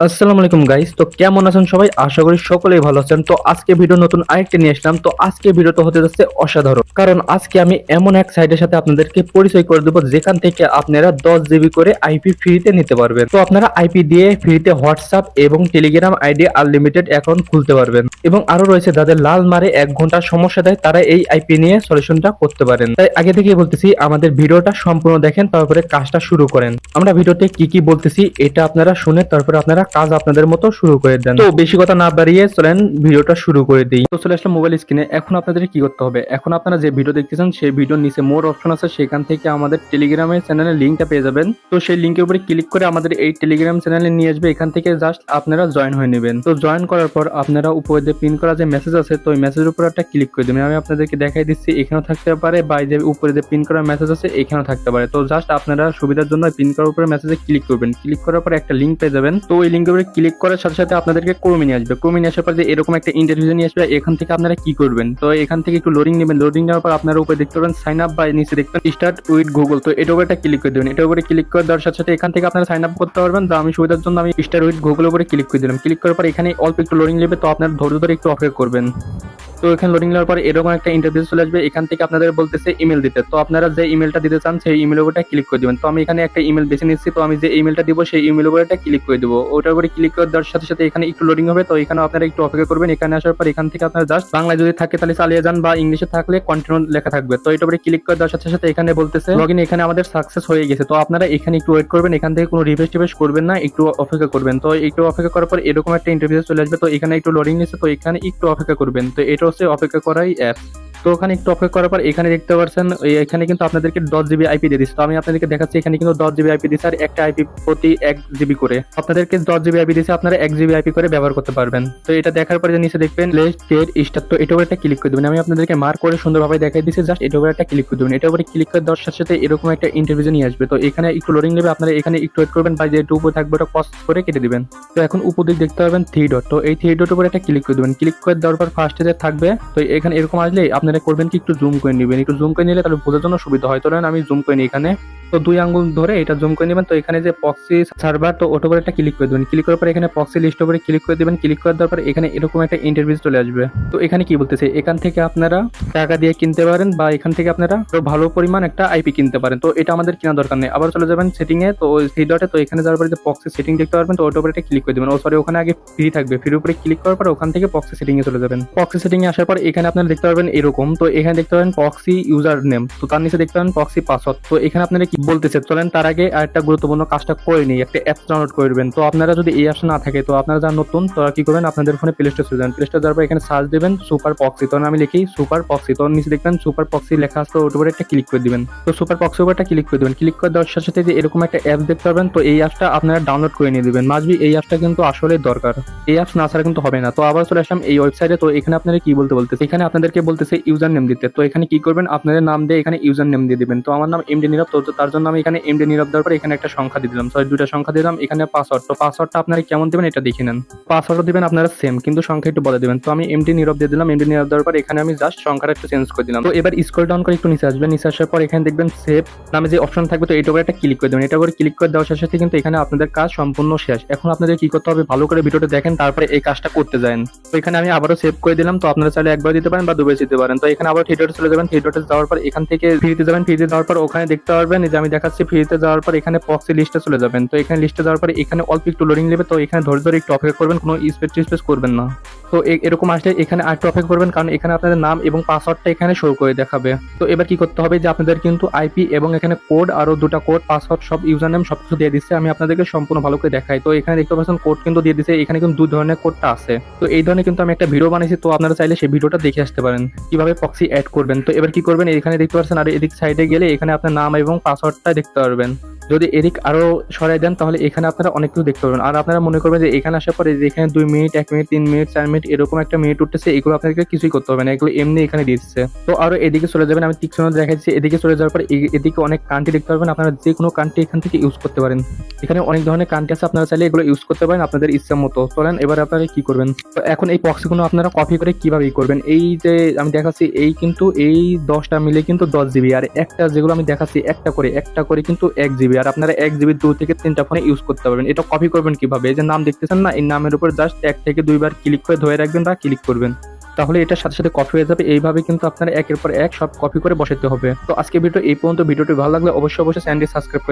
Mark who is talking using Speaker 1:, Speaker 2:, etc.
Speaker 1: আসসালামু আলাইকুম গাইস। তো কেমন আছেন সবাই? আশা করি সকলেই ভালো আছেন। তো আজকে ভিডিও নতুন আরেকটা নিয়ে আসলাম। তো আজকে ভিডিওটা হতে যাচ্ছে অসাধারণ, কারণ আজকে আমি এমন এক সাইটের সাথে আপনাদেরকে পরিচয় করে দেবো যেখান থেকে আপনারা 10 জিবি করে আইপি ফ্রিতে নিতে পারবেন। তো আপনারা আইপি দিয়ে ফ্রিতে হোয়াটসঅ্যাপ এবং টেলিগ্রাম আইডি আনলিমিটেড অ্যাকাউন্ট খুলতে পারবেন, এবং আরো রয়েছে যাদের লাল মারে 1 ঘন্টার সমস্যা দেয় তারা এই আইপি নিয়ে সলিউশনটা করতে পারেন। তাই আগে থেকেই বলতেছি আমাদের ভিডিওটা সম্পূর্ণ দেখেন, তারপরে কাজটা শুরু করেন। আমরা ভিডিওতে কি কি বলতেছি এটা আপনারা শুনে তারপরে আপনারা কাজ আপনাদের মতো শুরু করে দেন। তো বেশি কথা না বাড়িয়ে চলেন ভিডিওটা শুরু করে দিই। তো চলে আসলাম মোবাইল স্ক্রিনে। এখন আপনাদের কি করতে হবে, এখন আপনারা যে ভিডিও দেখতেছেন সেই ভিডিওর নিচে মোর অপশন আছে, সেখান থেকে আমাদের টেলিগ্রামের চ্যানেলের লিঙ্কটা পেয়ে যাবেন। তো সেই লিঙ্কের উপরে ক্লিক করে আমাদের এই টেলিগ্রাম চ্যানেলে নিয়ে আসবে। এখান থেকে জাস্ট আপনারা জয়েন হয়ে নেবেন। তো জয়েন করার পর আপনারা উপরে যে পিন করা যে মেসেজ আছে, তো ওই মেসেজের উপর একটা ক্লিক করে দেবেন। আমি আপনাদেরকে দেখাই দিচ্ছি, এখানেও থাকতে পারে বা এই যে উপরে যে পিন করা মেসেজ আছে এখানেও থাকতে পারে। তো জাস্ট আপনারা সুবিধার জন্য পিন করার উপরে মেসেজে ক্লিক করবেন। ক্লিক করার পর একটা লিঙ্ক পেয়ে যাবেন। তো ওই লিঙ্কের উপরে ক্লিক করার সাথে সাথে আপনাদেরকে ক্রোমে নিয়ে আসবে। ক্রোমে নিয়ে আসার পর যে এরকম একটা ইন্টারভিউ নিয়ে আসবে। এখান থেকে আপনারা কি করবেন, তো এখান থেকে একটু লোডিং নেবেন। লোডিং নেওয়ার পর আপনারা উপরে দেখতে পাবেন সাইন আপ, বা নিচে দেখবেন স্টার্ট উইথ গুগল। তো এটার উপরে একটা ক্লিক করে দেবেন। এটার উপরে ক্লিক করে দেওয়ার সাথে সাথে এখান থেকে আপনারা সাইন আপ করতে পারবেন। তো আমি সুবিধার জন্য আমি স্টার্ট উইথ গুগল উপরে ক্লিক করে দিলাম। ক্লিক করার পর এখানে অল্প একটু লোডিং নেবে, তো আপনারা ধৈর্য ধরে একটু অপেক্ষা করবেন। তো এখানে লোডিং নেওয়ার পর এরকম একটা ইন্টারভিউ চলে আসবে। এখান থেকে আপনাদের বলতেছে ইমেল দিতে। তো আপনারা যে ইমেলটা দিতে চান সেই ইমেলের উপরে ক্লিক করে দিবেন। তো আমি এখানে একটা ইমেল বেছে নিচ্ছি। তো আমি যে ইমেলটা দিব সেই ইমেলের উপরে একটা ক্লিক করে দিব। ওটার উপরে ক্লিক করে দেওয়ার সাথে সাথে এখানে একটু লোডিং হবে। তো এখানে আপনারা একটু অপেক্ষা করবেন। এখানে আসার পর এখান থেকে আপনারা জাস্ট বাংলায় যদি থাকে তাহলে চালিয়ে যান, বা ইংলিশে থাকলে কন্টিনিউ লেখা থাকবে। তো এটার উপরে ক্লিক করে দেওয়ার সাথে সাথে এখানে বলতেছে লগইন এখানে আমাদের সাকসেস হয়ে গেছে। তো আপনারা এখানে একটু ওয়েট করবেন। এখান থেকে কোনো রিফ্রেশ টিফ্রেশ করবেন না, একটু অপেক্ষা করবেন। তো একটু অপেক্ষা করার পর এরকম একটা ইন্টারভিউ চলে আসবে। তো এখানে একটু লোডিং নিচ্ছে, তো এখানে একটু অপেক্ষা করবেন। তো এটা হচ্ছে অপেক্ষা করাই অ্যাপ। তো ওখানে একটু অপেক্ষা করার পর এখানে দেখতে পাচ্ছেন এখানে কিন্তু আপনাদেরকে 10 জিবি আইপি দিয়ে দিচ্ছে। তো আমি আপনাদেরকে দেখাচ্ছি এখানে কিন্তু 10 জিবি আইপি দিচ্ছে, আর একটা আইপি প্রতি 1 জিবি করে আপনাদেরকে 10 জিবি আইপি দিচ্ছে। আপনারা 1 জিবি আইপি করে ব্যবহার করতে পারবেন। তো এটা দেখার পরে যে নিচে দেখবেন লেট টের স্টার্ট, তো এটা উপরে একটা ক্লিক করে দেবেন। আমি আপনাদেরকে মার্ক করে সুন্দরভাবে দেখাই দিচ্ছি, জাস্ট এটা উপরে একটা ক্লিক করে দেবেন। এটা উপরে ক্লিক করে দেওয়ার সাথে সাথে এরকম একটা ইন্টারভিউ নিয়ে আসবে। তো এখানে একটু লোডিং নেবে, আপনারা এখানে একটু ওয়েট করবেন, বা যে উপরে থাকবে ওটা পজ করে কেটে দিবেন। তো এখন উপর দিক দেখতে পাবেন 3 ডট। তো এই 3 ডট উপরে একটা ক্লিক করে দেবেন। ক্লিক করে দেওয়ার পর ফার্স্টে যে থাকবে, তো এখানে এরকম আসলে আপনারা করবেন কি একটু জুম করে নেবেন। একটু জুম করে নিলে তাহলে বোঝার জন্য সুবিধা হয়। তো আমি জুম করে নিই এখানে। তো 2 আঙ্গুল ধরে এটা জুম করে নেবেন। তো এখানে যে পক্সি সার্ভার, তো ওটার উপরে একটা ক্লিক করে দেবেন। ক্লিক করার পর এখানে পক্সি লিস্ট উপরে ক্লিক করে দেবেন। ক্লিক করে দেওয়ার পর এখানে এরকম একটা ইন্টারভিউ চলে আসবে। তো এখানে কি বলতেছে, এখান থেকে আপনারা টাকা দিয়ে কিনতে পারেন, বা এখান থেকে আপনারা ভালো পরিমাণ একটা আইপি কিনতে পারেন। তো এটা আমাদের কেনা দরকার নেই। আবার চলে যাবেন সেটিং এ। তো ওই 3 ডটে, তো এখানে যাওয়ার পরে যে পক্সি সেটিং দেখতে পারবেন, তো ওটার উপরে একটা ক্লিক করে দেবেন। ও সরি, ওখানে আগে ফ্রি থাকবে। ফ্রির উপরে ক্লিক করার পর ওখান থেকে পক্সি সেটিং এ চলে যাবেন। পক্সি সেটিং এ আসার পর এখানে আপনারা দেখতে পারবেন এরকম। তো এখানে দেখতে পাবেন পক্সি ইউজার নেম, তো তার নিচে দেখতে পাবেন পক্সি পাসওয়ার্ড। তো এখানে আপনারা কি বলতেছে, চলেন তার আগে আরেকটা গুরুত্বপূর্ণ কাজটা করে নিই। একটা অ্যাপ ডাউনলোড করবেন। তো আপনারা যদি এই অ্যাপটা না থাকে, তো আপনারা যারা নতুন তারা কি করবেন, আপনাদের ফোনে প্লে স্টোর চলে যাবেন। প্লে স্টোর যাওয়ার পর এখানে সার্চ দেবেন সুপার পক্সি। তো আমি লিখি সুপার পক্সি। তো নিচে দেখবেন সুপার পক্সি লেখা আছে, তো ওটার উপরে একটা ক্লিক করে দিবেন। তো সুপার পক্সির উপর একটা ক্লিক করে দিবেন। ক্লিক করে দেওয়ার সাথে সাথে যে এরকম একটা অ্যাপ দেখতে পারবেন। তো এই অ্যাপটা আপনারা ডাউনলোড করে নিয়ে দিবেন। মাসবি এই অ্যাপটা কিন্তু আসলে দরকার। এই অ্যাপস না ছাড়া কিন্তু হবে না। তো আবার চলে আসলাম এই ওয়েবসাইটে। তো এখানে আপনারা কি বলতেছে, এখানে আপনাদেরকে বলতেছে ইউজার নেম দিতে। তো এখানে কি করবেন, আপনাদের নাম দিয়ে এখানে ইউজার নেম দিয়ে দিবেন। তো আমার নাম এমডি নীরব। তো তার জন্য আমি এখানে এমডি নীরব দেওয়ার পর এখানে একটা সংখ্যা দিয়ে দিলাম, সরি 2টা সংখ্যা দিলাম। এখানে পাসওয়ার্ড, তো পাসওয়ার্ডটা আপনারা কেমন দিবেন এটা দেখে নেন। পাসওয়ার্ড দিবেন আপনারা সেম, কিন্তু সংখ্যা একটু বলে দিবেন। তো আমি এমডি নীরব দিয়ে দিলাম। এমডি নীরব দেওয়ার পর এখানে আমি জাস্ট সংখ্যাটা একটু চেঞ্জ করে দিলাম। তো এবার স্ক্রল ডাউন করে একটু নিচে আসবেন। নিচে আসার পর এখানে দেখবেন সেভ নামে যে অপশন থাকবে, তো এটার উপরে একটা ক্লিক করে দেবেন। এটার উপরে ক্লিক করে দেওয়ার সাথে সাথে কিন্তু এখানে আপনাদের কাজ সম্পূর্ণ শেষ। এখন আপনাদের কি করতে হবে, ভালো করে ভিডিওটা দেখেন, তারপরে এই কাজটা করতে যান। তো এখানে আমি আবারও সেভ করে দিলাম। তো আপনারা চাইলে একবার দিতে পারেন বা দুবার দিতে পারেন। তো এখানে আবার 3 ডটে চলে যাবেন। 3 ডটে যাওয়ার পর এখান থেকে ফ্রিতে যাবেন। ফ্রিতে যাওয়ার পর ওখানে দেখতে পারবেন যে আমি দেখাচ্ছি, ফ্রিতে যাওয়ার পর এখানে পক্সি লিস্টে চলে যাবেন। তো এখানে লিস্টে যাওয়ার পর এখানে অল্প একটু লোডিং নেবে। তো এখানে ধৈর্য ধরে একটু অপেক্ষা করবেন, কোনো স্পেস করবেন না। তো এরকম আসলে এখানে আরেকটু অপেক্ষা করবেন, কারণ এখানে আপনাদের নাম এবং পাসওয়ার্ডটা এখানে শো করে দেখাবে। তো এবার কি করতে হবে, যে আপনাদের কিন্তু আইপি এবং এখানে কোড, আরো 2টা কোড, পাসওয়ার্ড, সব ইউজার নেম সবকিছু দিয়ে দিচ্ছে। আমি আপনাদেরকে সম্পূর্ণ ভালো করে দেখাই। তো এখানে দেখতে পাচ্ছেন কোড কিন্তু দিয়ে দিচ্ছে। এখানে কিন্তু 2 ধরনের কোডটা আছে। তো এই ধরনের কিন্তু আমি একটা ভিডিও বানিয়েছি। তো আপনারা চাইলে সেই ভিডিওটা দেখে আসতে পারেন কিভাবে পক্সি অ্যাড করবেন। তো এবার কি করবেন, এখানে দেখতে পাচ্ছেন আর এদিক সাইডে গেলে এখানে আপনার নাম এবং পাসওয়ার্ডটা দেখতে পারবেন। যদি এদিক আরো সরাই দেন তাহলে এখানে আপনারা অনেক কিছু দেখতে পারবেন। আর আপনারা মনে করবেন যে এখানে আসার পরে এখানে 2 মিনিট, 1 মিনিট, 3 মিনিট, 4 মিনিট এরকম একটা মিনিট উঠতেছে, এগুলো আপনাদেরকে কিছুই করতে হবে না, এগুলো এমনি এখানে দিচ্ছে। তো আরো এদিকে চলে যাবেন। আমি তীক্ষ্ণ দেখাচ্ছি। এদিকে চলে যাওয়ার পর এদিকে অনেক কান্ট্রি দেখতে পারবেন। আপনারা যে কোনো কান্ট্রি এখান থেকে ইউজ করতে পারেন। এখানে অনেক ধরনের কান্ট্রি আছে, আপনারা চাইলে এগুলো ইউজ করতে পারেন আপনাদের ইচ্ছা মতো। চলেন এবার আপনারা কি করবেন, তো এখন এই পক্সিগুলো আপনারা কপি করে কিভাবে করবেন। এই যে আমি দেখাচ্ছি, এই 10টা মিলে কিন্তু 10 জিবি, আর একটা যেগুলো আমি দেখাচ্ছি একটা করে কিন্তু 1 জিবি। জিবি, আর আপনারা 1 জিবি 2 থেকে 3টা ফোনে ইউজ করতে পারবেন। এটা কপি করবেন কিভাবে? এই যে নাম দেখতেছেন না, এই নামের উপর জাস্ট 1 থেকে 2বার ক্লিক করে ধরে রাখবেন বা ক্লিক করবেন, তাহলে এটার সাথে সাথে কপি হয়ে যাবে। এইভাবে কিন্তু আপনারা একের পর এক সব কপি করে বসাতে হবে। তো আজকে ভিডিও এই পর্যন্ত। ভিডিওটি ভালো লাগলে অবশ্যই চ্যানেলটি সাবস্ক্রাইব করে